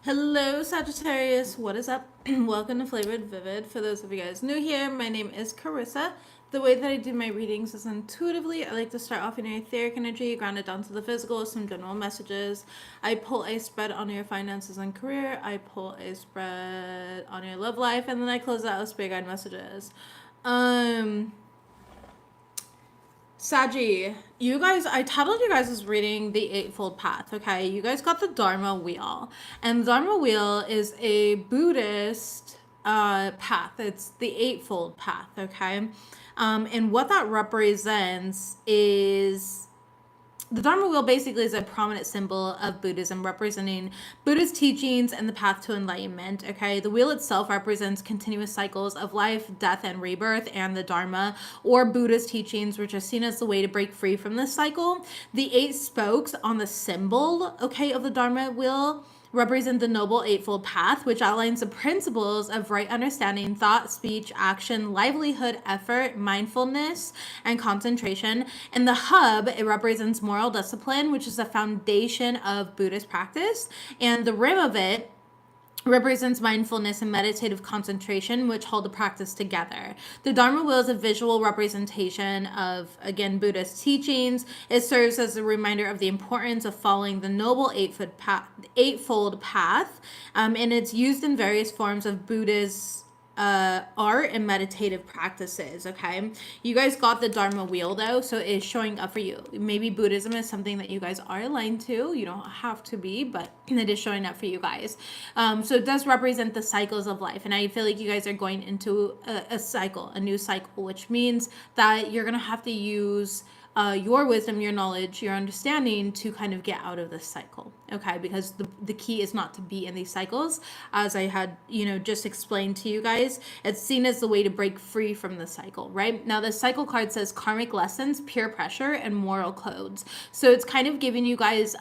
Hello, Sagittarius. What is up? Welcome to Flavored Vivid. For those of you guys new here, my name is Carissa. The way that I do my readings is intuitively. I like to start off in your etheric energy, ground it down to the physical, some general messages. I pull a spread on your finances and career. I pull a spread on your love life, and then I close out with spirit guide messages. Saggy, you guys, I titled you guys as reading the Eightfold Path, okay? You guys got the Dharma Wheel. And the Dharma Wheel is a Buddhist path. It's the Eightfold Path, okay? And what that represents is the Dharma wheel basically is a prominent symbol of Buddhism, representing Buddhist teachings and the path to enlightenment. Okay, the wheel itself represents continuous cycles of life, death, and rebirth, and the Dharma or Buddhist teachings, which are seen as the way to break free from this cycle. The eight spokes on the symbol, okay, of the Dharma wheel represent the Noble Eightfold Path, which outlines the principles of right understanding, thought, speech, action, livelihood, effort, mindfulness, and concentration. And the hub, it represents moral discipline, which is the foundation of Buddhist practice. And the rim of it represents mindfulness and meditative concentration, which hold the practice together. The Dharma wheel is a visual representation of, again, Buddhist teachings. It serves as a reminder of the importance of following the Noble Eightfold Path, and it's used in various forms of Buddhist art and meditative practices. Okay, you guys got the Dharma wheel though, so it's showing up for you. Maybe Buddhism is something that you guys are aligned to. You don't have to be, but it is showing up for you guys. So it does represent the cycles of life, and I feel like you guys are going into a cycle, a new cycle, which means that you're gonna have to use your wisdom, your knowledge, your understanding to kind of get out of this cycle, okay? Because the key is not to be in these cycles, as I had, just explained to you guys. It's seen as the way to break free from the cycle, right? Now, the cycle card says karmic lessons, peer pressure, and moral codes. So it's kind of giving you guys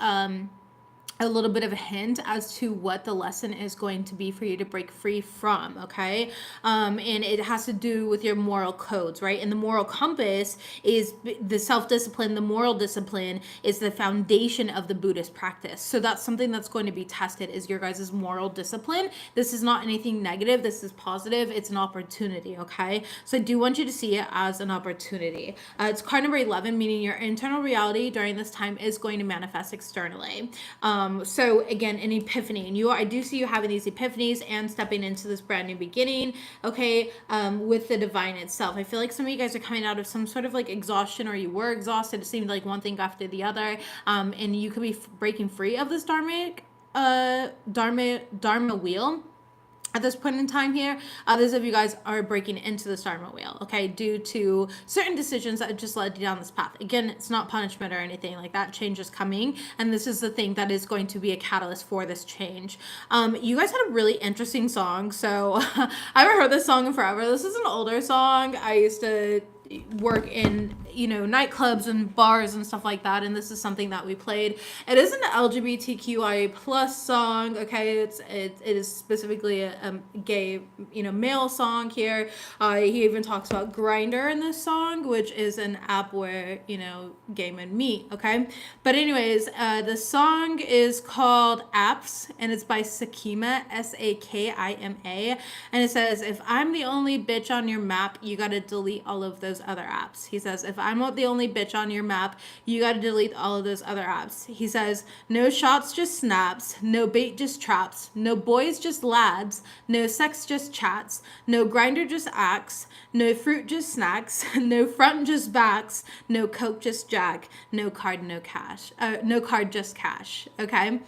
a little bit of a hint as to what the lesson is going to be for you to break free from, okay? And it has to do with your moral codes, right? And the moral compass is the self-discipline. The moral discipline is the foundation of the Buddhist practice. So that's something that's going to be tested, is your guys' moral discipline. This is not anything negative. This is positive. It's an opportunity, okay? So I do want you to see it as an opportunity. It's card number 11, meaning your internal reality during this time is going to manifest externally. So again, an epiphany, and I do see you having these epiphanies and stepping into this brand new beginning, okay, with the divine itself. I feel like some of you guys are coming out of some sort of like exhaustion, or you were exhausted. It seemed like one thing after the other, and you could be breaking free of this dharma wheel at this point in time here. Others of you guys are breaking into the Dharma wheel, okay, due to certain decisions that just led you down this path. Again, it's not punishment or anything like that. Change is coming, and this is the thing that is going to be a catalyst for this change. You guys had a really interesting song. So I haven't heard this song in forever. This is an older song. I used to work in nightclubs and bars and stuff like that, and this is something that we played. It is an LGBTQIA plus song, okay? It is specifically a gay male song here. He even talks about Grindr in this song, which is an app where gay men meet, okay? But anyways, the song is called Apps, and it's by Sakima, Sakima, and it says, if I'm the only bitch on your map, you gotta delete all of those other apps. He says, if I'm not the only bitch on your map, you gotta delete all of those other apps. He says, no shots, just snaps. No bait, just traps. No boys, just lads. No sex, just chats. No grinder, just acts. No fruit, just snacks. No front, just backs. No coke, just jack. No card, no cash. No card, just cash. Okay?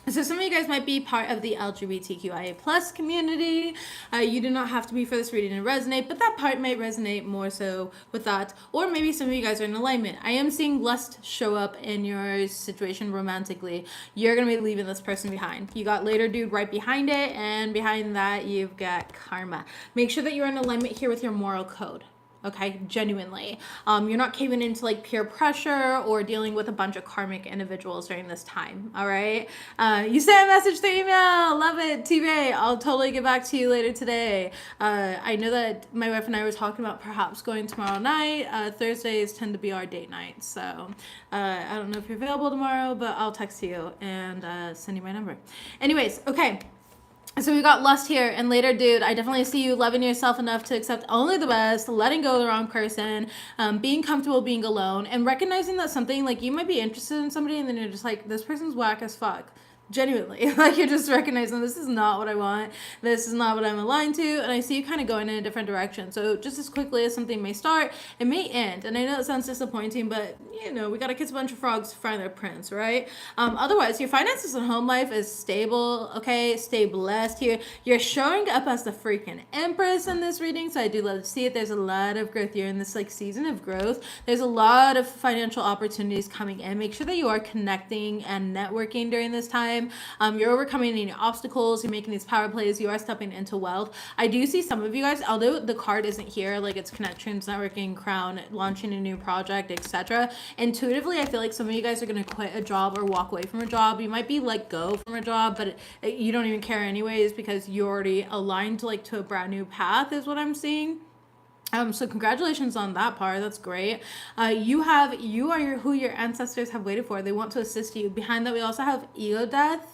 So some of you guys might be part of the LGBTQIA plus community. You do not have to be for this reading to resonate, but that part might resonate more so with that. Or maybe some of you guys are in alignment. I am seeing lust show up in your situation romantically. You're going to be leaving this person behind. You got later dude right behind it, and behind that you've got karma. Make sure that you're in alignment here with your moral code. okay? Genuinely. You're not caving into like peer pressure or dealing with a bunch of karmic individuals during this time, all right? You sent a message through email. Love it, T-Ray. I'll totally get back to you later today. I know that my wife and I were talking about perhaps going tomorrow night. Thursdays tend to be our date night, so I don't know if you're available tomorrow, but I'll text you and send you my number. Anyways, okay. So we got lust here, and later, dude, I definitely see you loving yourself enough to accept only the best, letting go of the wrong person, being comfortable being alone, and recognizing that something, like, you might be interested in somebody, and then you're just like, this person's whack as fuck. Genuinely, like, you're just recognizing this is not what I want, this is not what I'm aligned to, and I see you kind of going in a different direction. So just as quickly as something may start, it may end. And I know it sounds disappointing, but you know, we gotta kiss a bunch of frogs to find their prince, right? Otherwise, your finances and home life is stable. Okay, stay blessed here. You're showing up as the freaking empress in this reading, so I do love to see it. There's a lot of growth here in this like season of growth. There's a lot of financial opportunities coming in. Make sure that you are connecting and networking during this time. You're overcoming any obstacles, you're making these power plays, you are stepping into wealth. I do see some of you guys, although the card isn't here, like it's connections, networking, crown, launching a new project, etc. Intuitively, I feel like some of you guys are going to quit a job or walk away from a job. You might be let go from a job, but you don't even care anyways because you're already aligned to like to a brand new path is what I'm seeing. So congratulations on that part. That's great. You are who your ancestors have waited for. They want to assist you. Behind that, we also have ego death,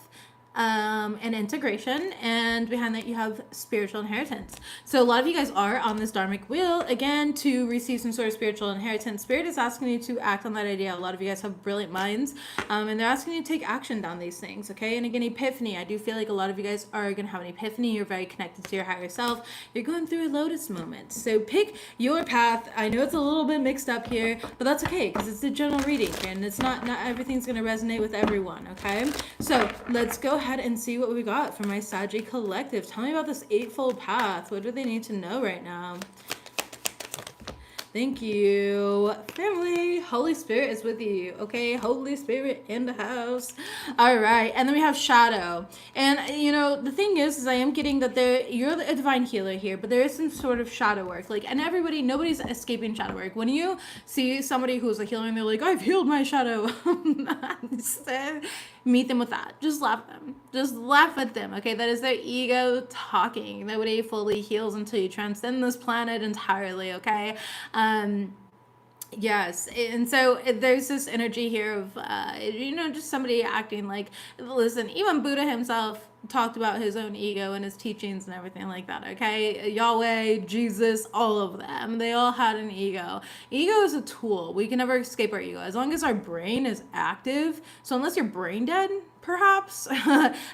and integration, and behind that you have spiritual inheritance. So a lot of you guys are on this dharmic wheel again to receive some sort of spiritual inheritance. Spirit is asking you to act on that idea. A lot of you guys have brilliant minds, and they're asking you to take action down these things. Okay, and again, epiphany. I do feel like a lot of you guys are gonna have an epiphany. You're very connected to your higher self. You're going through a lotus moment. So pick your path. I know it's a little bit mixed up here, but that's okay because it's a general reading, and it's not everything's gonna resonate with everyone. Okay, so let's go ahead and see what we got for my Saggy collective. Tell me about this eightfold path. What do they need to know right now? Thank you, family. Holy Spirit is with you. Okay, Holy Spirit in the house. All right, and then we have shadow. And you know, the thing is I am getting that you're a divine healer here, but there is some sort of shadow work. Like, and nobody's escaping shadow work. When you see somebody who's a healer and they're like, I've healed my shadow, meet them with that. Just laugh at them. Just laugh at them. Okay, that is their ego talking. Nobody fully heals until you transcend this planet entirely. Okay. Yes, and so there's this energy here of just somebody acting like, listen, even Buddha himself talked about his own ego and his teachings and everything like that. Okay, Yahweh, Jesus, all of them, they all had an ego. Ego is a tool. We can never escape our ego as long as our brain is active. So unless you're brain dead, perhaps,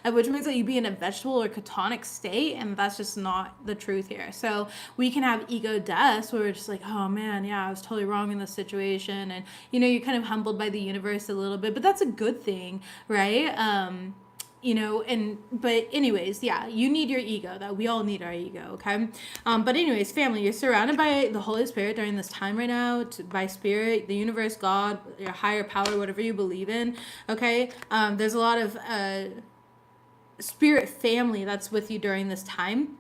which means that you be in a vegetable or catonic state, and that's just not the truth here. So we can have ego deaths where we're just like, oh man, yeah, I was totally wrong in this situation, and you're kind of humbled by the universe a little bit, but that's a good thing, right? But anyways, yeah, you need your ego, though. We all need our ego, okay? But anyways, family, you're surrounded by the Holy Spirit during this time right now, by Spirit, the universe, God, your higher power, whatever you believe in, okay? There's a lot of spirit family that's with you during this time.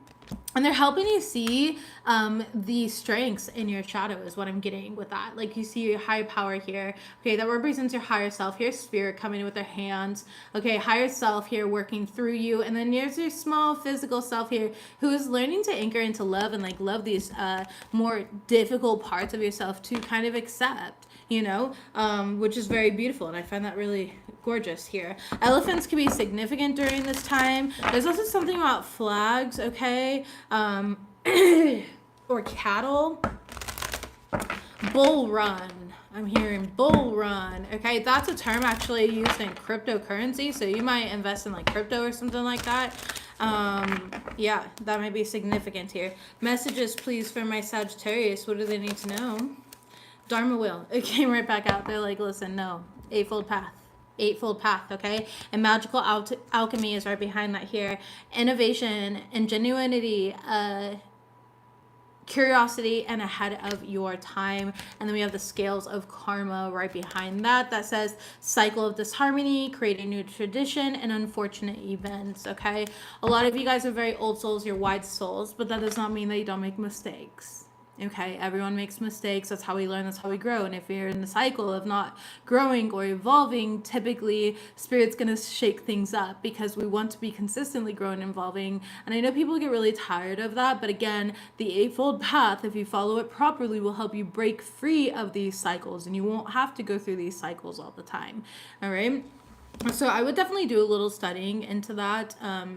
And they're helping you see the strengths in your shadow is what I'm getting with that. Like, you see your higher power here. Okay, that represents your higher self. Here's Spirit coming in with their hands. Okay, higher self here working through you. And then there's your small physical self here who is learning to anchor into love and like love these more difficult parts of yourself to kind of accept, which is very beautiful. And I find that really gorgeous here. Elephants can be significant during this time. There's also something about flags, okay? Or cattle. Bull run. I'm hearing bull run. Okay, that's a term actually used in cryptocurrency, so you might invest in like crypto or something like that. Yeah, that might be significant here. Messages, please, for my Sagittarius. What do they need to know? Dharma wheel. It came right back out. They're like, listen, no. Eightfold path, okay? And magical alchemy is right behind that here. Innovation, ingenuity, curiosity, and ahead of your time. And then we have the scales of karma right behind that says cycle of disharmony, create a new tradition, and unfortunate events. Okay, a lot of you guys are very old souls, you're wise souls, but that does not mean that you don't make mistakes. Okay, everyone makes mistakes. That's how we learn, that's how we grow. And if you're in the cycle of not growing or evolving, typically spirit's going to shake things up because we want to be consistently growing and evolving. And I know people get really tired of that, but again, the eightfold path, if you follow it properly, will help you break free of these cycles, and you won't have to go through these cycles all the time. All right. So I would definitely do a little studying into that,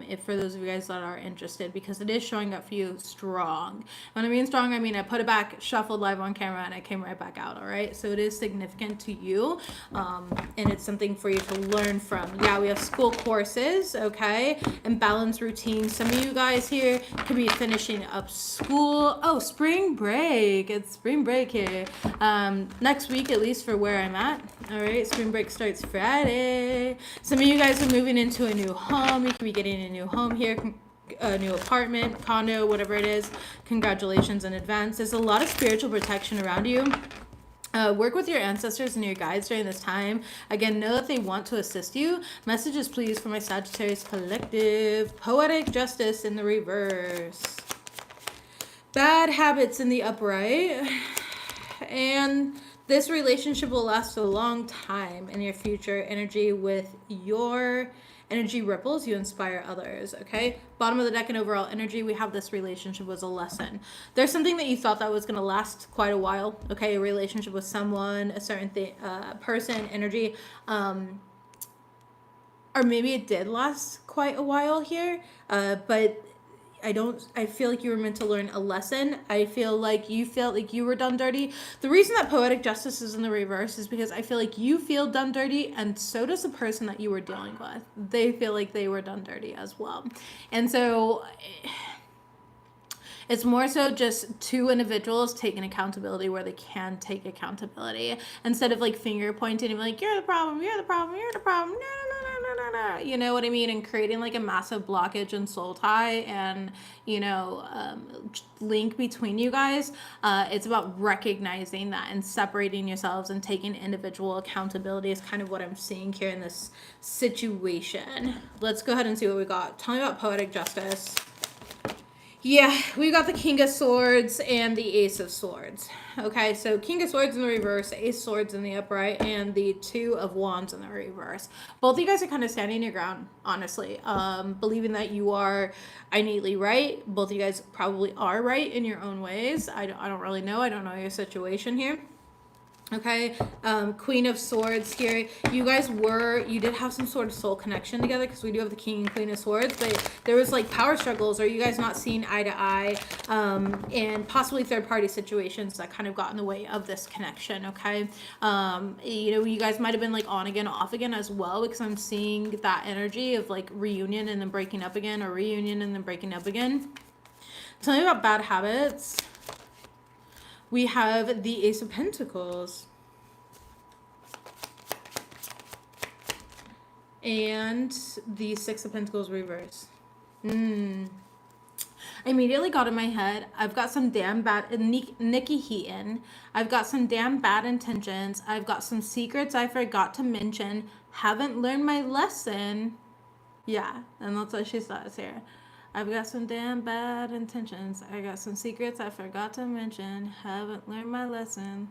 if for those of you guys that are interested, because it is showing up for you strong. When I mean strong, I mean I put it back, shuffled live on camera, and I came right back out. All right, so it is significant to you, and it's something for you to learn from. Yeah, we have school courses, okay, and balance routines. Some of you guys here could be finishing up school. Oh, spring break! It's spring break here. Next week, at least for where I'm at. All right, spring break starts Friday. Some of you guys are moving into a new home. You could be getting a new home here, a new apartment, condo, whatever it is. Congratulations in advance. There's a lot of spiritual protection around you. Work with your ancestors and your guides during this time. Again, know that they want to assist you. Messages, please, for my Sagittarius collective. Poetic justice in the reverse. Bad habits in the upright. And this relationship will last a long time in your future energy. With your energy ripples, you inspire others, okay? Bottom of the deck and overall energy, we have this relationship was a lesson. There's something that you thought that was going to last quite a while, okay? A relationship with someone, a certain thing, person, energy, or maybe it did last quite a while here, but I feel like you were meant to learn a lesson. I feel like you felt like you were done dirty. The reason that poetic justice is in the reverse is because I feel like you feel done dirty, and so does the person that you were dealing with. They feel like they were done dirty as well. And so it's more so just two individuals taking accountability where they can take accountability, instead of like finger pointing and be like, you're the problem, you're the problem, you're the problem. No. You know what I mean? And creating like a massive blockage and soul tie and, link between you guys. It's about recognizing that and separating yourselves and taking individual accountability is kind of what I'm seeing here in this situation. Let's go ahead and see what we got. Tell me about poetic justice. Yeah, we got the King of Swords and the Ace of Swords. Okay, so King of Swords in the reverse, Ace of Swords in the upright, and the Two of Wands in the reverse. Both of you guys are kind of standing your ground, honestly. Believing that you are innately right. Both of you guys probably are right in your own ways. I don't really know. I don't know your situation here. Okay, Queen of Swords here. You did have some sort of soul connection together, because we do have the King and Queen of Swords, but there was like power struggles, or you guys not seeing eye to eye, and possibly third party situations that kind of got in the way of this connection. Okay, you guys might have been like on again, off again as well, because I'm seeing that energy of like reunion and then breaking up again, or reunion and then breaking up again. Tell me about bad habits. We have the Ace of Pentacles. And the Six of Pentacles reverse. I immediately got in my head, I've got some damn bad, Nikki Heaton. I've got some damn bad intentions. I've got some secrets I forgot to mention. Haven't learned my lesson. Yeah, and that's what she says here. I've got some damn bad intentions. I got some secrets I forgot to mention. Haven't learned my lesson.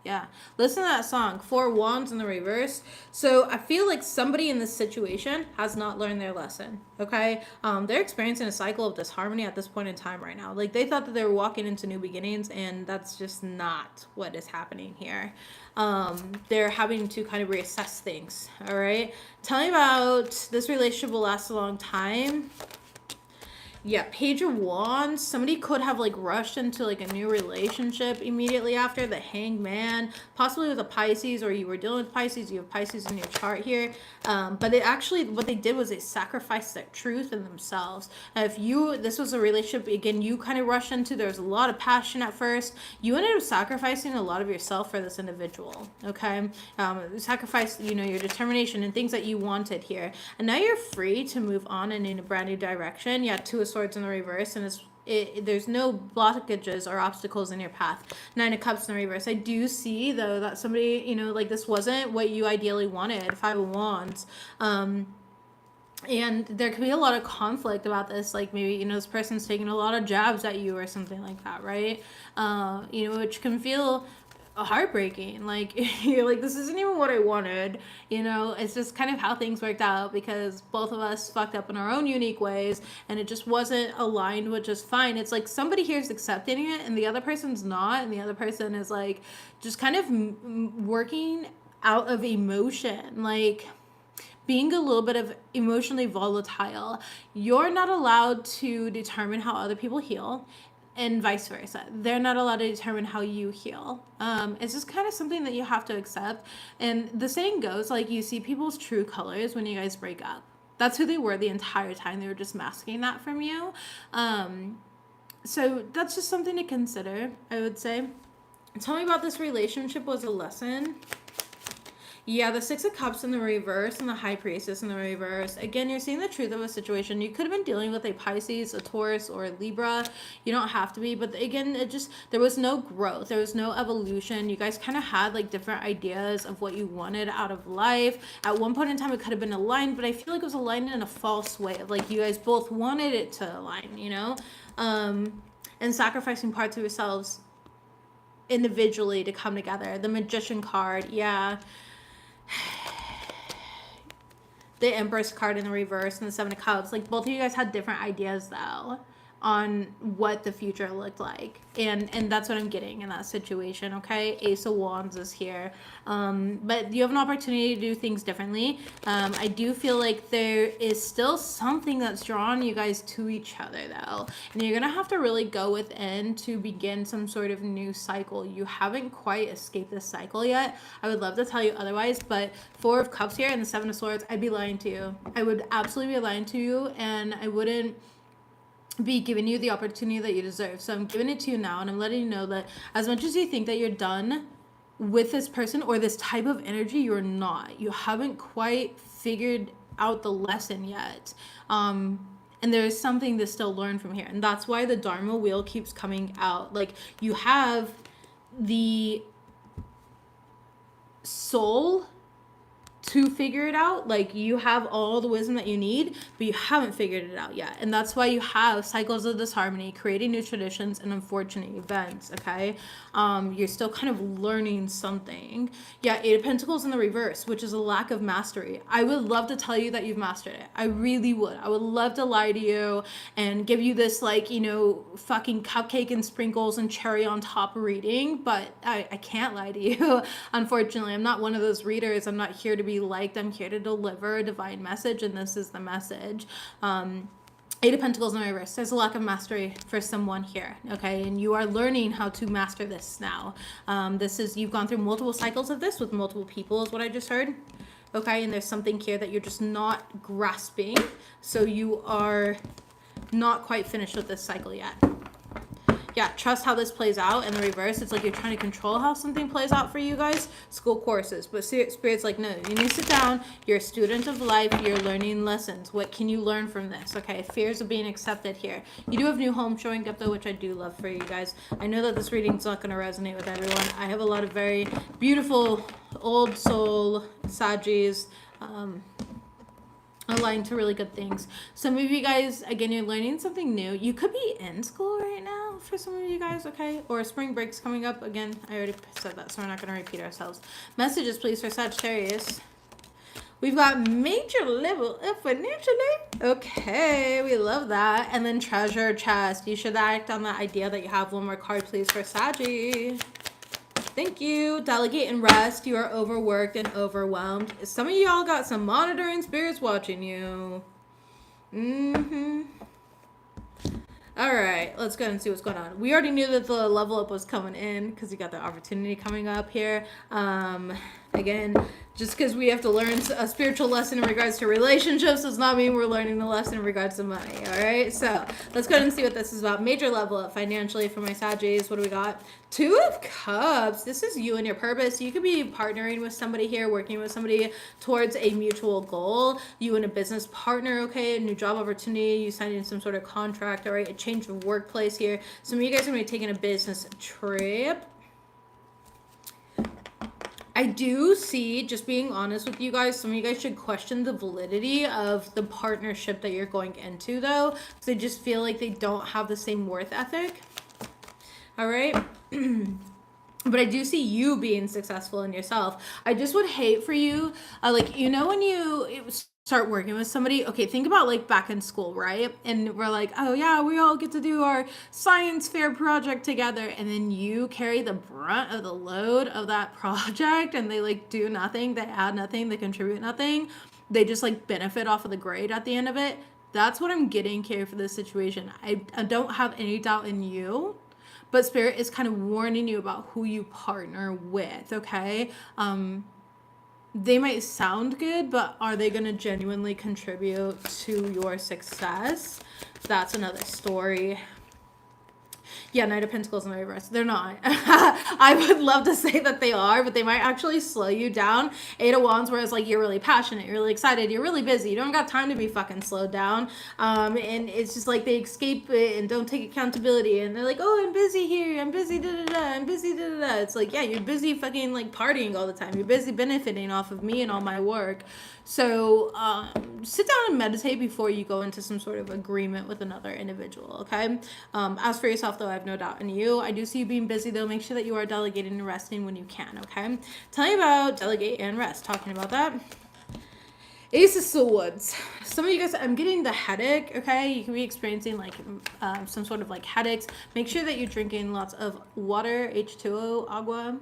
Yeah. Listen to that song. Four Wands in the reverse. So I feel like somebody in this situation has not learned their lesson. Okay. They're experiencing a cycle of disharmony at this point in time right now. Like they thought that they were walking into new beginnings, and that's just not what is happening here. They're having to kind of reassess things. All right. Tell me about this relationship will last a long time. Yeah, Page of Wands. Somebody could have like rushed into like a new relationship immediately after. The Hanged Man, possibly with a Pisces, or you were dealing with Pisces. You have Pisces in your chart here. But they actually, what they did was they sacrificed their truth in themselves. This was a relationship, again, you kind of rushed into, there was a lot of passion at first. You ended up sacrificing a lot of yourself for this individual, okay? Sacrifice, your determination and things that you wanted here. And now you're free to move on and in a brand new direction. Yeah, Two of Swords in the reverse, and there's no blockages or obstacles in your path. Nine of Cups in the reverse. I do see though that somebody, like this wasn't what you ideally wanted. Five of Wands. And there could be a lot of conflict about this, like maybe, you know, this person's taking a lot of jabs at you or something like that, right? You know, which can feel heartbreaking. Like, you're like, this isn't even what I wanted. You know, it's just kind of how things worked out because both of us fucked up in our own unique ways and it just wasn't aligned with just fine. It's like somebody here is accepting it and the other person's not, and the other person is like just kind of working out of emotion, like being a little bit of emotionally volatile. You're not allowed to determine how other people heal, and vice versa. They're not allowed to determine how you heal. It's just kind of something that you have to accept. And the saying goes, like, you see people's true colors when you guys break up. That's who they were the entire time. They were just masking that from you. So that's just something to consider, I would say. Tell me about this relationship was a lesson. Yeah, the Six of Cups in the reverse and the High Priestess in the reverse. Again, you're seeing the truth of a situation. You could have been dealing with a Pisces, a Taurus, or a Libra. You don't have to be. But again, there was no growth. There was no evolution. You guys kind of had like different ideas of what you wanted out of life. At one point in time, it could have been aligned, but I feel like it was aligned in a false way. Like you guys both wanted it to align, you know? And sacrificing parts of yourselves individually to come together. The Magician card, yeah. The Empress card in the reverse and the Seven of Cups. Like both of you guys had different ideas though on what the future looked like, and that's what I'm getting in that situation. Okay, Ace of Wands is here, but you have an opportunity to do things differently. I do feel like there is still something that's drawn you guys to each other though, and you're gonna have to really go within to begin some sort of new cycle. You haven't quite escaped this cycle yet. I would love to tell you otherwise, but Four of Cups here and the Seven of Swords, I'd be lying to you. I would absolutely be lying to you, and I wouldn't be giving you the opportunity that you deserve. So I'm giving it to you now, and I'm letting you know that as much as you think that you're done with this person or this type of energy, you're not. You haven't quite figured out the lesson yet. And there is something to still learn from here. And that's why the Dharma wheel keeps coming out. Like you have the soul to figure it out. Like you have all the wisdom that you need, but you haven't figured it out yet. And that's why you have cycles of disharmony, creating new traditions and unfortunate events. Okay, you're still kind of learning something. Yeah, Eight of Pentacles in the reverse, which is a lack of mastery. I would love to tell you that you've mastered it. I really would. I would love to lie to you and give you this, like, you know, fucking cupcake and sprinkles and cherry on top reading, but I can't lie to you. Unfortunately, I'm not one of those readers. I'm not here to be liked. I'm here to deliver a divine message, and this is the message. Eight of Pentacles in reverse. There's a lack of mastery for someone here, okay? And you are learning how to master this now. You've gone through multiple cycles of this with multiple people is what I just heard, okay? And there's something here that you're just not grasping, so you are not quite finished with this cycle yet. Yeah, trust how this plays out. In the reverse, it's like you're trying to control how something plays out for you guys. School courses. But Spirit's like, no, you need to sit down. You're a student of life. You're learning lessons. What can you learn from this? Okay, fears of being accepted here. You do have new home showing up, though, which I do love for you guys. I know that this reading's not going to resonate with everyone. I have a lot of very beautiful old soul Sagis, aligned to really good things. Some of you guys, again, you're learning something new. You could be in school right now for some of you guys, okay? Or spring break's coming up. Again, I already said that, so we're not going to repeat ourselves. Messages, please, for Sagittarius. We've got major level up financially. Okay, we love that. And then treasure chest. You should act on the idea that you have one more card, please, for Saggy. Thank you. Delegate and rest. You are overworked and overwhelmed. Some of y'all got some monitoring spirits watching you. All right, let's go and see what's going on. We already knew that the level up was coming in because you got the opportunity coming up here. Again, just because we have to learn a spiritual lesson in regards to relationships does not mean we're learning the lesson in regards to money. All right, so let's go ahead and see what this is about. Major level up financially for my Saggies. What do we got? Two of Cups. This is you and your purpose. You could be partnering with somebody here, working with somebody towards a mutual goal. You and a business partner, okay? A new job opportunity. You signing some sort of contract, all right? A change of workplace here. Some of you guys are going to be taking a business trip. I do see, just being honest with you guys, some of you guys should question the validity of the partnership that you're going into, though, because I just feel like they don't have the same worth ethic. All right. But I do see you being successful in yourself. I just would hate for you, like, you know, when you start working with somebody, okay, think about like back in school, right? And we're like, oh yeah, we all get to do our science fair project together. And then you carry the brunt of the load of that project, and they like do nothing, they add nothing, they contribute nothing. They just like benefit off of the grade at the end of it. That's what I'm getting here for this situation. I don't have any doubt in you, but Spirit is kind of warning you about who you partner with, okay? They might sound good, but are they going to genuinely contribute to your success? That's another story. Yeah, Knight of Pentacles in the reverse. They're not. I would love to say that they are, but they might actually slow you down. Eight of Wands, whereas like you're really passionate, you're really excited, you're really busy. You don't got time to be fucking slowed down. And it's just like they escape it and don't take accountability. And they're like, oh, I'm busy here. I'm busy, da-da-da. I'm busy, da-da-da. It's like, yeah, you're busy fucking like partying all the time. You're busy benefiting off of me and all my work. So sit down and meditate before you go into some sort of agreement with another individual, okay? As for yourself, though, I have no doubt in you. I do see you being busy, though. Make sure that you are delegating and resting when you can, okay? Tell me about delegate and rest. Talking about that. Ace of Swords. Some of you guys, I'm getting the headache, okay? You can be experiencing like some sort of like headaches. Make sure that you're drinking lots of water, H2O, agua.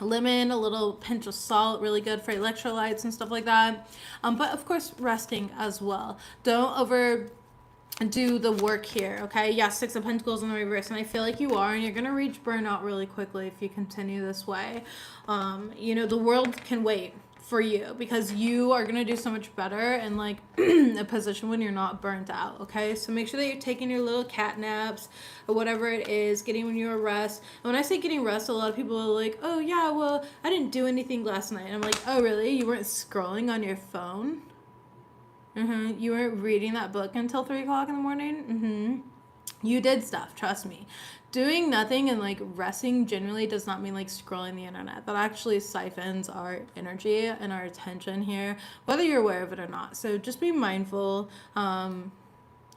Lemon, a little pinch of salt, really good for electrolytes and stuff like that. But of course, resting as well. Don't overdo the work here, okay? Yeah, Six of Pentacles in the reverse, and I feel like you are, and you're gonna reach burnout really quickly if you continue this way. You know, the world can wait for you because you are gonna do so much better in like a position when you're not burnt out, okay? So make sure that you're taking your little cat naps or whatever it is, getting your rest. And when I say getting rest, a lot of people are like, oh yeah, well, I didn't do anything last night. And I'm like, oh really? You weren't scrolling on your phone? You weren't reading that book until 3 o'clock in the morning? You did stuff, trust me. Doing nothing and like resting generally does not mean like scrolling the internet. That actually siphons our energy and our attention here, whether you're aware of it or not. So just be mindful,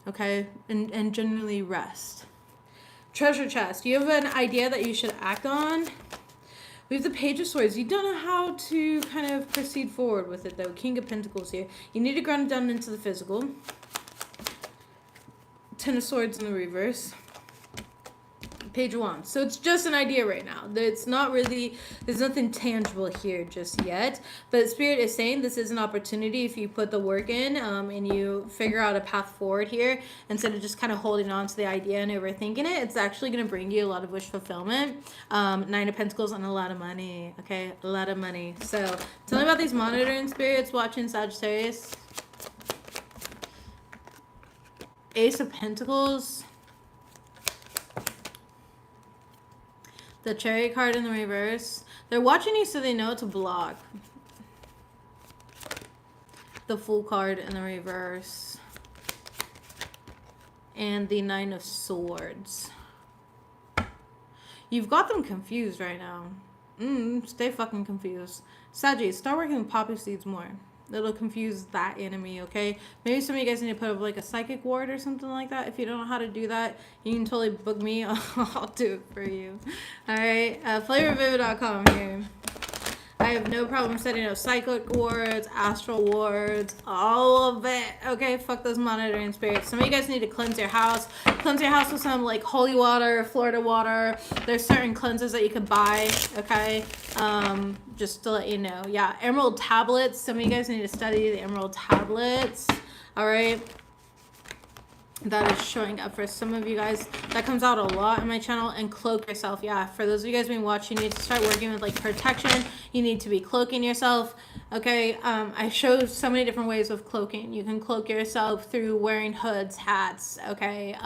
okay? And generally rest. Treasure chest. Do you have an idea that you should act on? We have the Page of Swords. You don't know how to kind of proceed forward with it, though. King of Pentacles here. You need to ground it down into the physical. Ten of Swords in the reverse. Page of Wands. So it's just an idea right now. It's not really, there's nothing tangible here just yet. But Spirit is saying this is an opportunity if you put the work in and you figure out a path forward here instead of just kind of holding on to the idea and overthinking it. It's actually going to bring you a lot of wish fulfillment. Nine of Pentacles and a lot of money. Okay, a lot of money. So tell me about these monitoring spirits watching Sagittarius. Ace of Pentacles. The Chariot card in the reverse. They're watching you so they know to block. The Fool card in the reverse. And the Nine of Swords. You've got them confused right now. Stay fucking confused. Sagittarius, start working with poppy seeds more. That'll confuse that enemy, okay? Maybe some of you guys need to put up like a psychic ward or something like that. If you don't know how to do that, you can totally book me. I'll do it for you. All right, FlavoredVivid.com here. I have no problem setting up cyclic wards, astral wards, all of it. Okay, fuck those monitoring spirits. Some of you guys need to cleanse your house. Cleanse your house with some like holy water, Florida water. There's certain cleansers that you can buy, okay? Just to let you know. Yeah, emerald tablets. Some of you guys need to study the emerald tablets. All right. That is showing up for some of you guys. That comes out a lot in my channel. And cloak yourself. Yeah, for those of you guys being watching, you need to start working with like protection. You need to be cloaking yourself. Okay, I showed so many different ways of cloaking. You can cloak yourself through wearing hoods, hats. Okay,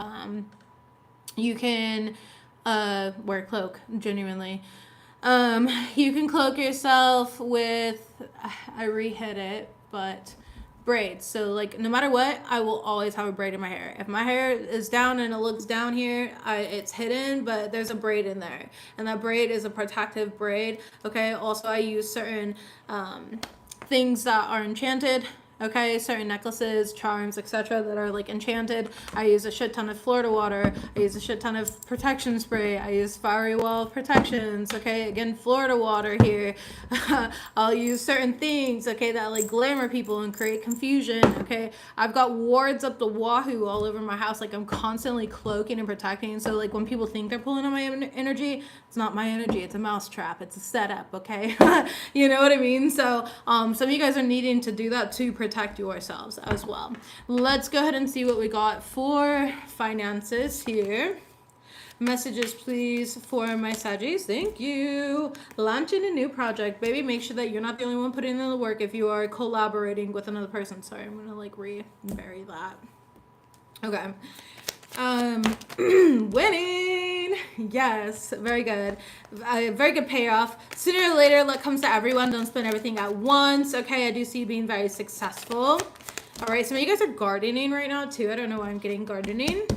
you can wear a cloak, genuinely. You can cloak yourself with, I re-hit it, but braids. So like no matter what, I will always have a braid in my hair. If my hair is down and it looks down here, it's hidden, but there's a braid in there. And that braid is a protective braid. Okay. Also, I use certain things that are enchanted. Okay, certain necklaces, charms, etc. that are like enchanted. I use a shit ton of Florida water. I use a shit ton of protection spray. I use fiery wall protections. Okay, again, Florida water here. I'll use certain things, okay, that like glamour people and create confusion. Okay, I've got wards up the wahoo all over my house. Like I'm constantly cloaking and protecting. So like when people think they're pulling on my energy, it's not my energy. It's a mousetrap. It's a setup. Okay, you know what I mean? So some of you guys are needing to do that to protect yourselves as well. Let's go ahead and see what we got for finances here. Messages, please, for my Saggies. Thank you. Launching a new project. Baby, make sure that you're not the only one putting in the work if you are collaborating with another person. Sorry, I'm going to like re-bury that. Okay. Winning. Yes, very good. Very good payoff. Sooner or later, luck comes to everyone. Don't spend everything at once. Okay, I do see you being very successful. All right, some of you guys are gardening right now too. I don't know why I'm getting gardening.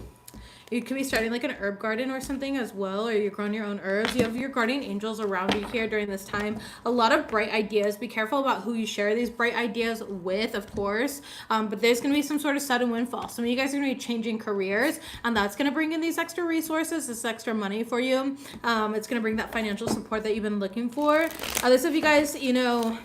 You could be starting like an herb garden or something as well, or you're growing your own herbs. You have your guardian angels around you here during this time. A lot of bright ideas. Be careful about who you share these bright ideas with, of course. But there's going to be some sort of sudden windfall. Some of you guys are going to be changing careers, and that's going to bring in these extra resources, this extra money for you. It's going to bring that financial support that you've been looking for. Others of you guys, you know,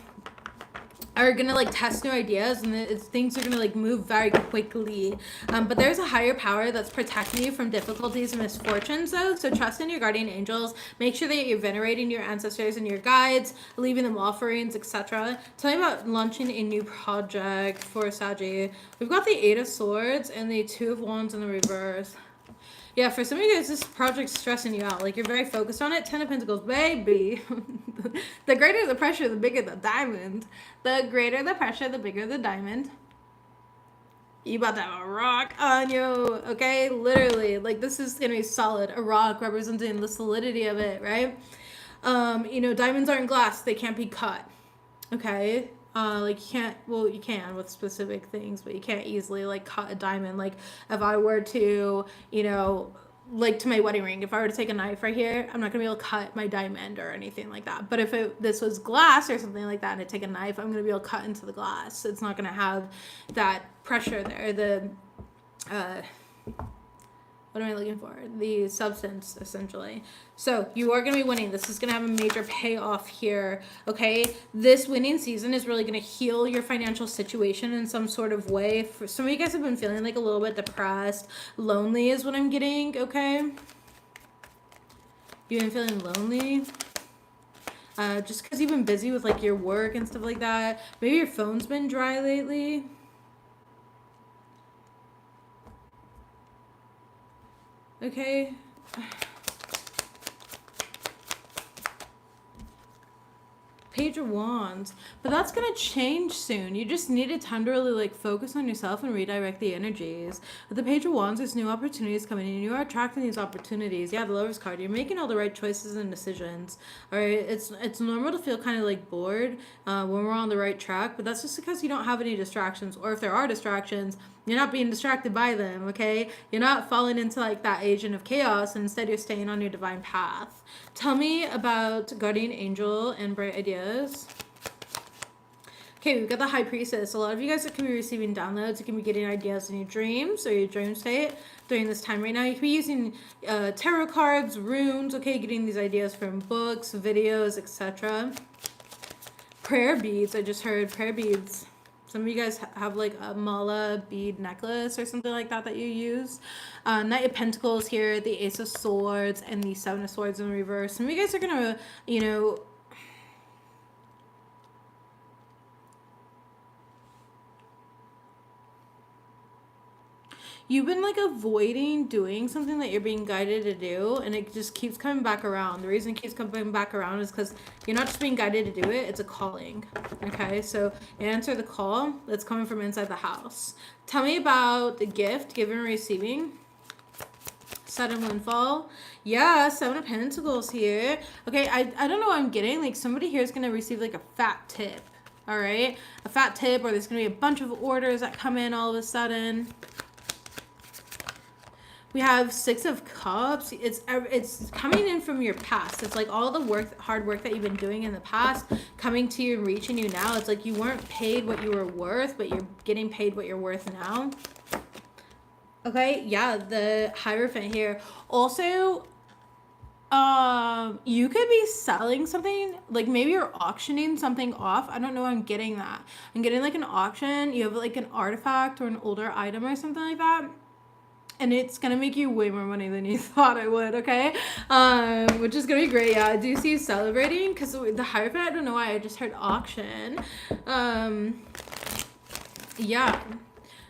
are gonna like test new ideas, and things are gonna like move very quickly, but there's a higher power that's protecting you from difficulties and misfortunes though. So trust in your guardian angels. Make sure that you're venerating your ancestors and your guides, leaving them offerings, etc. Tell me about launching a new project for Saggy. We've got the 8 of Swords and the 2 of Wands in the reverse. Yeah, for some of you guys, this project's stressing you out. Like, you're very focused on it. 10 of Pentacles, baby. The greater the pressure, the bigger the diamond. The greater the pressure, the bigger the diamond. You about to have a rock on you, okay? Literally, like, this is going to be solid. A rock representing the solidity of it, right? You know, diamonds aren't glass. They can't be cut, okay? Like you can't, well, you can with specific things, but you can't easily like cut a diamond. Like if I were to, you know, like to my wedding ring, if I were to take a knife right here, I'm not gonna be able to cut my diamond or anything like that. But if this was glass or something like that and I take a knife, I'm gonna be able to cut into the glass. It's not gonna have that pressure there. The what am I looking for? The substance, essentially. So you are going to be winning. This is going to have a major payoff here, okay? This winning season is really going to heal your financial situation in some sort of way. For some of you guys have been feeling like a little bit depressed. Lonely is what I'm getting, okay? You've been feeling lonely. Just because you've been busy with like your work and stuff like that. Maybe your phone's been dry lately. Okay. Page of Wands. But that's going to change soon. You just needed time to really like focus on yourself and redirect the energies. With the Page of Wands, there's new opportunities coming in. You are attracting these opportunities. Yeah, the Lover's card. You're making all the right choices and decisions. All right. It's normal to feel kind of like bored when we're on the right track. But that's just because you don't have any distractions. Or if there are distractions, you're not being distracted by them, okay? You're not falling into like that agent of chaos, and instead you're staying on your divine path. Tell me about Guardian Angel and Bright Ideas. Okay, we've got the High Priestess. A lot of you guys can be receiving downloads. You can be getting ideas in your dreams or your dream state during this time right now. You can be using tarot cards, runes, okay? Getting these ideas from books, videos, etc. Prayer beads. I just heard prayer beads. Some of you guys have like a mala bead necklace or something like that you use. Knight of Pentacles here, the Ace of Swords, and the 7 of Swords in reverse. Some of you guys are going to, you know, you've been like avoiding doing something that you're being guided to do, and it just keeps coming back around. The reason it keeps coming back around is because you're not just being guided to do it, it's a calling. Okay, so answer the call that's coming from inside the house. Tell me about the gift, giving and receiving. Sudden windfall. Yeah, 7 of Pentacles here. Okay, I don't know what I'm getting. Like somebody here is going to receive like a fat tip. All right, a fat tip, or there's gonna be a bunch of orders that come in all of a sudden. We have Six of Cups. It's coming in from your past. It's like all the hard work that you've been doing in the past coming to you and reaching you now. It's like you weren't paid what you were worth, but you're getting paid what you're worth now. Okay, yeah, the Hierophant here. Also, you could be selling something, like maybe you're auctioning something off. I don't know, I'm getting that. I'm getting like an auction. You have like an artifact or an older item or something like that. And it's gonna make you way more money than you thought it would, okay? Which is gonna be great. Yeah, I do see you celebrating, because the Hierophant, I don't know why, I just heard auction. Yeah.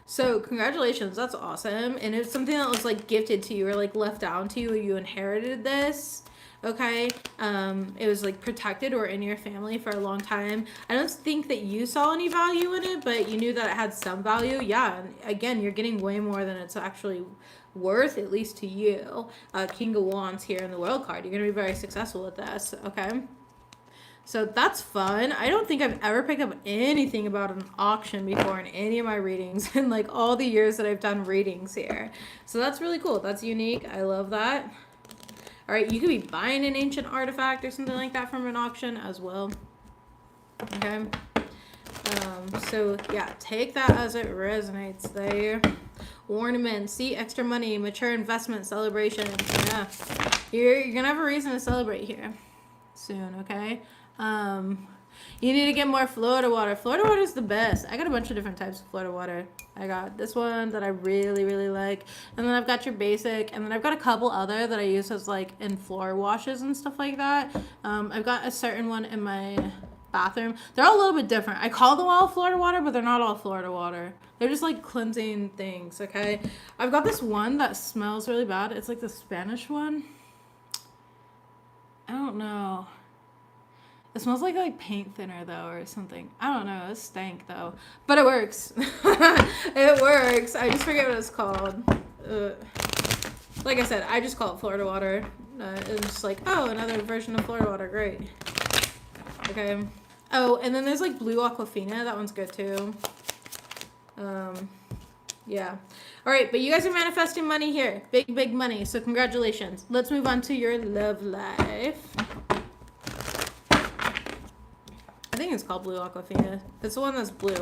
So congratulations, that's awesome. And it's something that was like gifted to you or like left down to you, you inherited this. Okay, it was like protected or in your family for a long time. I don't think that you saw any value in it, but you knew that it had some value. Yeah, and again, you're getting way more than it's actually worth, at least to you. King of Wands here in the World card. You're gonna be very successful with this. Okay, so that's fun. I don't think I've ever picked up anything about an auction before in any of my readings in like all the years that I've done readings here. So that's really cool. That's unique. I love that. All right, you could be buying an ancient artifact or something like that from an auction as well. Okay. So yeah, take that as it resonates there. Ornament, see, extra money, mature investment, celebration. Yeah, you're gonna have a reason to celebrate here soon. Okay. You need to get more Florida water. Florida water is the best. I got a bunch of different types of Florida water. I got this one that I really, really like. And then I've got your basic. And then I've got a couple other that I use as like in floor washes and stuff like that. I've got a certain one in my bathroom. They're all a little bit different. I call them all Florida water, but they're not all Florida water. They're just like cleansing things, okay? I've got this one that smells really bad. It's like the Spanish one. I don't know. It smells like paint thinner though or something. I don't know. It stank though, but it works. It works. I just forget what it's called. Like I said, I just call it Florida water. It's just like, oh, another version of Florida water. Great. Okay. Oh, and then there's like blue Aquafina. That one's good too. Yeah. All right, but you guys are manifesting money here. Big, big money. So congratulations. Let's move on to your love life. I think it's called blue Aquafina. It's the one that's blue.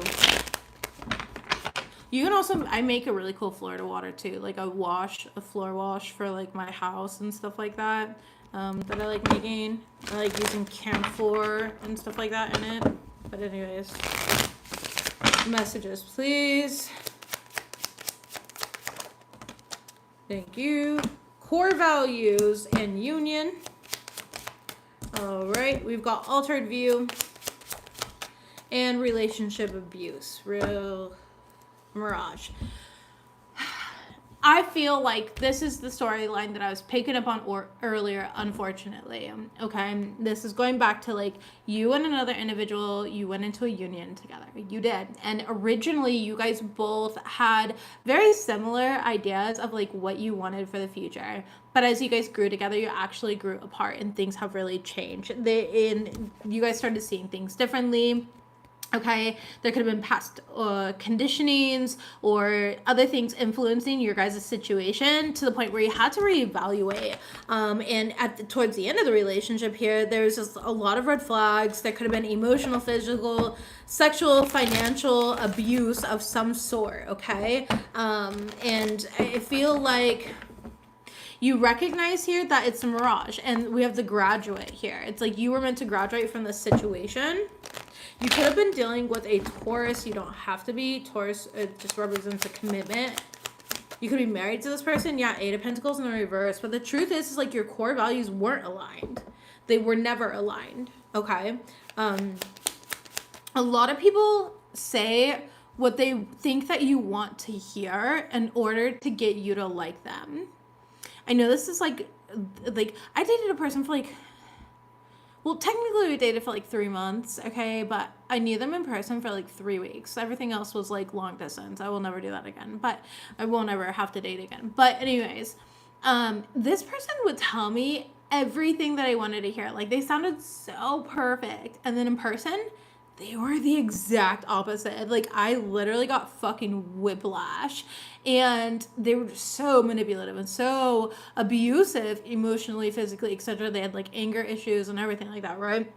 You can also, I make a really cool Florida water too. Like a floor wash for like my house and stuff like that. That I like making. I like using camphor and stuff like that in it. But anyways, messages, please. Thank you. Core values and union. All right, we've got altered view and relationship abuse. Real mirage. I feel like this is the storyline that I was picking up on earlier, unfortunately. Okay, this is going back to like you and another individual, you went into a union together. You did. And originally you guys both had very similar ideas of like what you wanted for the future. But as you guys grew together, you actually grew apart and things have really changed. You guys started seeing things differently. Okay, there could have been past conditionings or other things influencing your guys' situation to the point where you had to reevaluate. And towards the end of the relationship here, there's just a lot of red flags. There could have been emotional, physical, sexual, financial abuse of some sort. Okay, and I feel like you recognize here that it's a mirage, and we have the graduate here. It's like you were meant to graduate from this situation. You could have been dealing with a Taurus. You don't have to be. Taurus, it just represents a commitment. You could be married to this person. Yeah, Eight of Pentacles in the reverse. But the truth is like your core values weren't aligned. They were never aligned. Okay? A lot of people say what they think that you want to hear in order to get you to like them. I know this is like I dated a person for like, well, technically we dated for like 3 months, okay, but I knew them in person for like 3 weeks. Everything else was like long distance. I will never do that again, but I won't ever have to date again. But anyways, this person would tell me everything that I wanted to hear. Like they sounded so perfect. And then in person, they were the exact opposite. Like, I literally got fucking whiplash. And they were just so manipulative and so abusive emotionally, physically, etc. They had like anger issues and everything like that, right?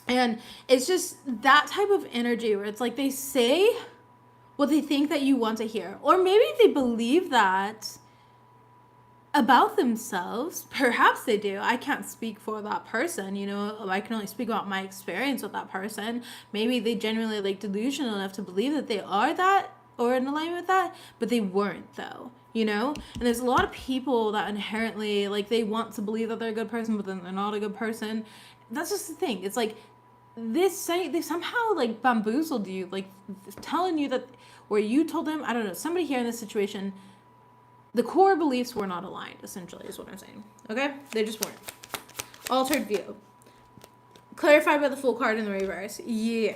And it's just that type of energy where it's like they say what they think that you want to hear. Or maybe they believe that about themselves. Perhaps they do. I can't speak for that person, you know. I can only speak about my experience with that person. Maybe they genuinely like delusional enough to believe that they are that or in alignment with that, but they weren't though, you know. And there's a lot of people that inherently like they want to believe that they're a good person, but then they're not a good person. That's just the thing. It's like they somehow like bamboozled you, like telling you that, where you told them, I don't know, somebody here in this situation, the core beliefs were not aligned, essentially, is what I'm saying. Okay? They just weren't. Altered view. Clarified by the Fool card in the reverse. Yeah.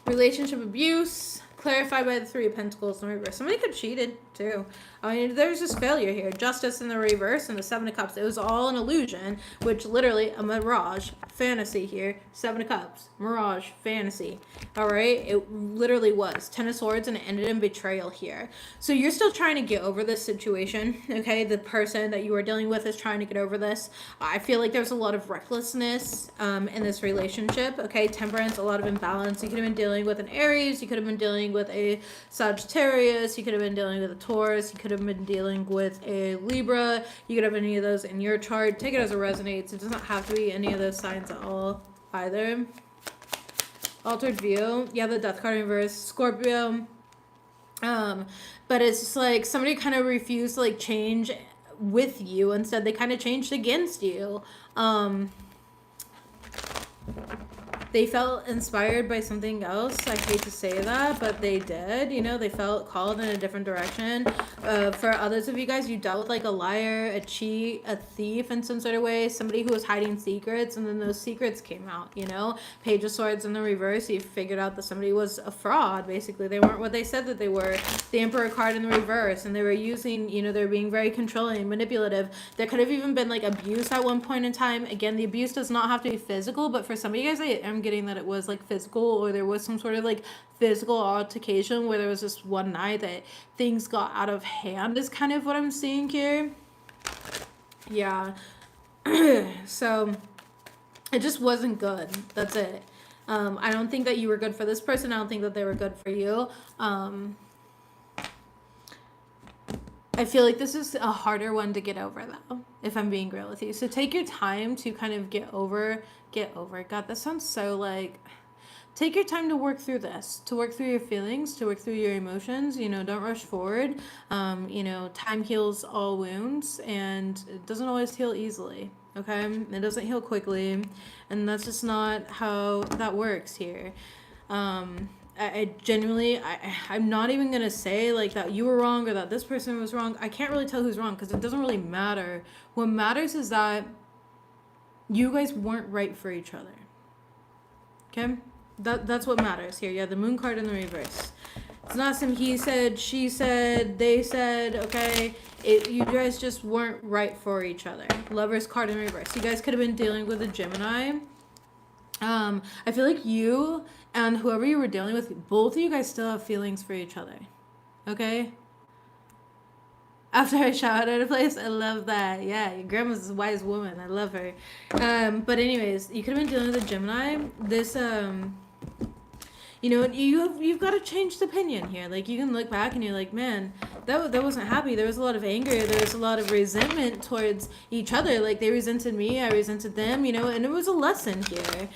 Relationship abuse. Clarified by the Three of Pentacles in the reverse. Somebody could have cheated, too. I mean, there's this failure here. Justice in the reverse and the Seven of Cups. It was all an illusion, which literally a mirage, fantasy here. Seven of Cups, mirage, fantasy. All right? It literally was. Ten of Swords, and it ended in betrayal here. So you're still trying to get over this situation, okay? The person that you are dealing with is trying to get over this. I feel like there's a lot of recklessness in this relationship, okay? Temperance, a lot of imbalance. You could have been dealing with an Aries. You could have been dealing with a Sagittarius. You could have been dealing with a Taurus. You could have been dealing with a Libra. You could have any of those in your chart. Take it as it resonates. It doesn't have to be any of those signs at all either. Altered view. Yeah, the Death card in reverse. Scorpio. But it's just like somebody kind of refused to like change with you. Instead, they kind of changed against you. They felt inspired by something else. I hate to say that, but they did. You know, they felt called in a different direction. For others of you guys, you dealt with like a liar, a cheat, a thief in some sort of way. Somebody who was hiding secrets, and then those secrets came out, you know. Page of Swords in the reverse, you figured out that somebody was a fraud, basically. They weren't what they said that they were. The Emperor card in the reverse, and they were using, you know, they're being very controlling, manipulative. There could have even been like abuse at one point in time. Again, the abuse does not have to be physical, but for some of you guys, I am getting that it was like physical, or there was some sort of like physical altercation where there was this one night that things got out of hand, is kind of what I'm seeing here. Yeah. So it just wasn't good. That's it. I don't think that you were good for this person. I don't think that they were good for you. I feel like this is a harder one to get over though, if I'm being real with you. So take your time to kind of get over. God, that sounds so like, take your time to work through this, to work through your feelings, to work through your emotions. You know, don't rush forward. You know, time heals all wounds, and it doesn't always heal easily. Okay, it doesn't heal quickly, and that's just not how that works here. I genuinely, I'm not even going to say like that you were wrong or that this person was wrong. I can't really tell who's wrong because it doesn't really matter. What matters is that you guys weren't right for each other. Okay? That's what matters here. Yeah, the Moon card in the reverse. It's not some he said, she said, they said, okay? You guys just weren't right for each other. Lover's card in reverse. You guys could have been dealing with a Gemini. I feel like you and whoever you were dealing with, both of you guys still have feelings for each other. Okay? After I shout at a place, I love that. Yeah, your grandma's a wise woman. I love her. But anyways, you could have been dealing with a Gemini. This, you know, you've got to change the opinion here. Like, you can look back and you're like, man, that wasn't happy. There was a lot of anger. There was a lot of resentment towards each other. Like, they resented me, I resented them, you know, and it was a lesson here.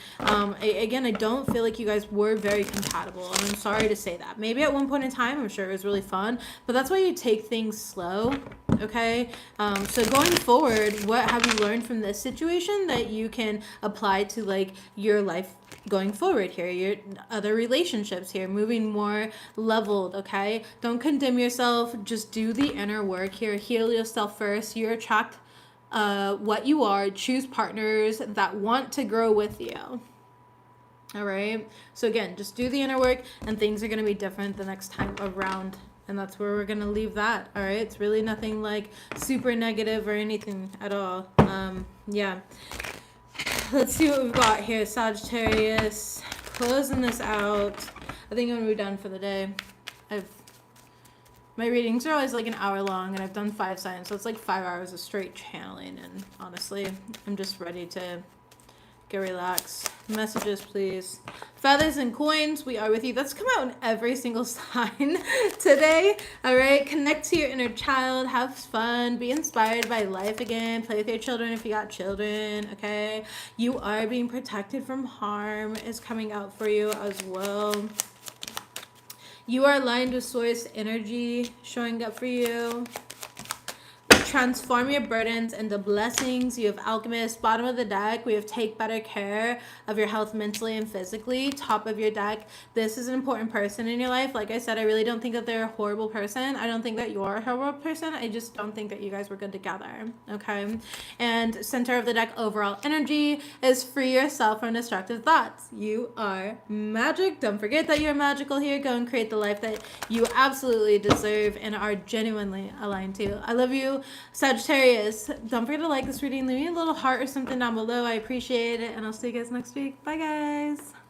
Again, I don't feel like you guys were very compatible, and I'm sorry to say that. Maybe at one point in time, I'm sure it was really fun, but that's why you take things slow, okay? So going forward, what have you learned from this situation that you can apply to, like, your life going forward here, your other relationships here, moving more leveled, okay? Don't condemn yourself. Just do the inner work here. Heal yourself first. You attract what you are. Choose partners that want to grow with you. All right? So again, just do the inner work, and things are going to be different the next time around. And that's where we're going to leave that. All right? It's really nothing like super negative or anything at all. Yeah. let's see what we've got here. Sagittarius, closing this out. I think I'm gonna be done for the day. My readings are always like an hour long, and I've done 5 signs, so it's like 5 hours of straight channeling, and honestly, I'm just ready to get relaxed. Messages, please. Feathers and coins, we are with you. That's come out in every single sign today. All right, connect to your inner child, have fun, be inspired by life again, play with your children if you got children, okay? You are being protected from harm is coming out for you as well. You are aligned with source energy showing up for you. Transform your burdens into blessings. You have Alchemist. Bottom of the deck, we have take better care of your health mentally and physically. Top of your deck, this is an important person in your life. Like I said, I really don't think that they're a horrible person. I don't think that you're a horrible person. I just don't think that you guys were good together. Okay. And center of the deck, overall energy is free yourself from destructive thoughts. You are magic. Don't forget that you're magical here. Go and create the life that you absolutely deserve and are genuinely aligned to. I love you, Sagittarius. Don't forget to like this reading. Leave me a little heart or something down below. I appreciate it. And I'll see you guys next week. Bye, guys.